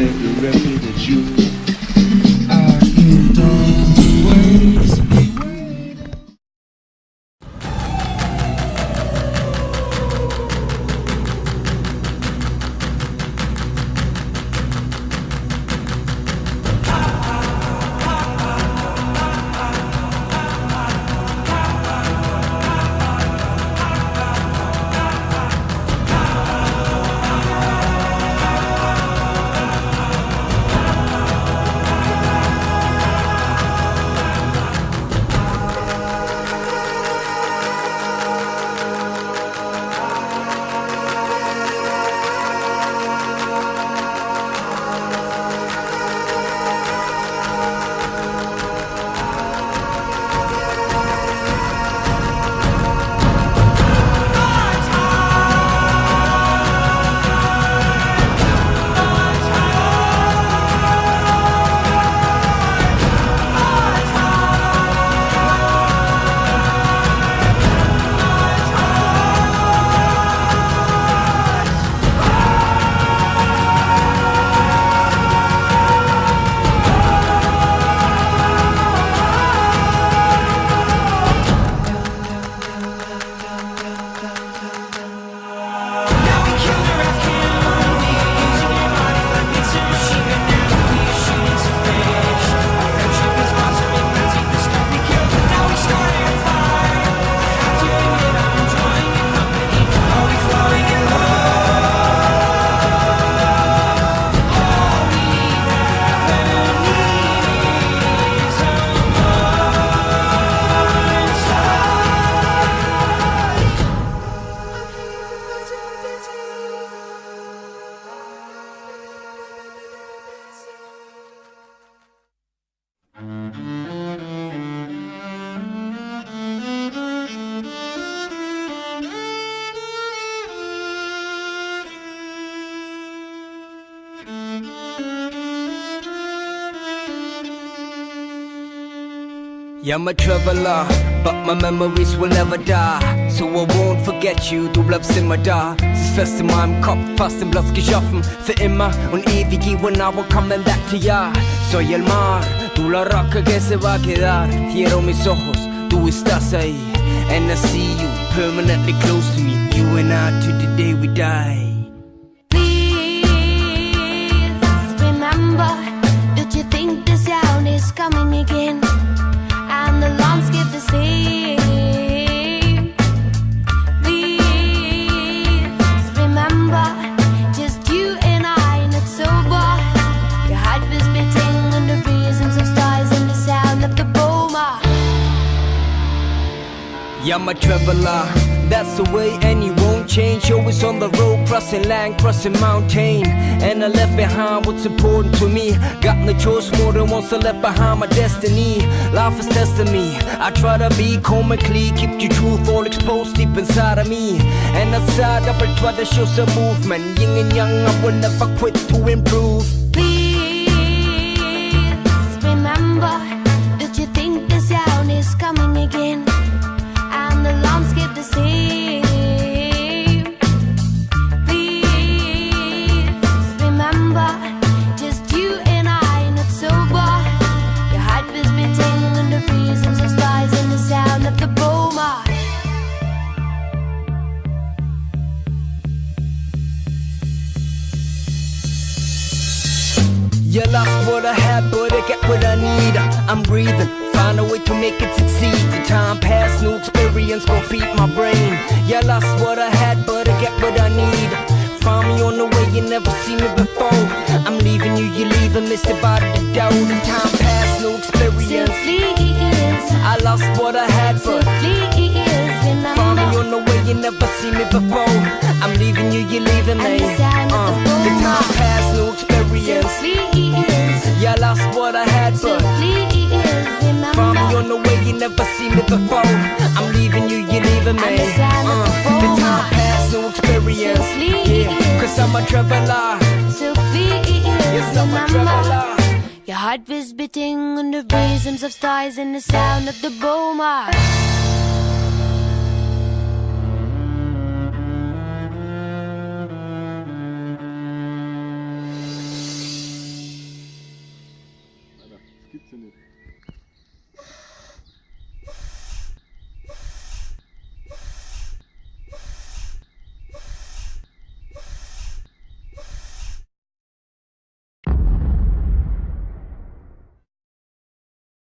represent you. I can't always be waiting. Yeah, I'm a traveler, but my memories will never die. So I won't forget you, du bleibst immer da. Es ist fest in meinem Kopf, fast im Platz geschaffen. Für immer und ewig, when I will coming back to ya. Soy el mar, tú la roca que se va a quedar. Cierro mis ojos, tú estás ahí. And I see you, permanently close to me. You and I, to the day we die. Please remember, don't you think the sound is coming again? And the landscape the same. Please remember, just you and I, not sober. Your heart was beating on the prisms of stars and the sound of the boma. Yeah, I'm a traveler, that's the way, and you won't change. Always on the road, crossing land, crossing mountain. And I left behind what's important to me. Got no choice more than once, I left behind my destiny. Life is testing me, I try to be calm and clean. Keep the truth all exposed deep inside of me. And outside I will try to show some movement. Yin and yang, I will never quit to improve. Please remember, don't you think the sound is coming again? And the landscape the same. Please remember, just you and I, not sober. Your heart was beating on the prisms of stars and the sound of the boma. You lost what I had, but I get what I need. I'm breathing, find a way to make it succeed. The time passed, new experience gon' feed my brain. You lost what I had, but I get what I need. Find me on the way, you never seen me before. I'm leaving you, you leaving, missed by the door. The time passed, new experience. So please, I lost what I had, so but please find me remember. on the way, you never seen me before. I'm leaving you, you leaving me. And the sound of the The boma. time passed, new So experience. please, Yeah, I lost what I had, so but please find me remember. on the way, you never seen me before. I'm leaving you, you leaving me. And the sound of the The time boma. passed, new experience. So please, Yeah, cause I'm a traveler. So please Yes, I'm a remember, traveler. your heart was beating on the rhythms of stars and the sound of the boma.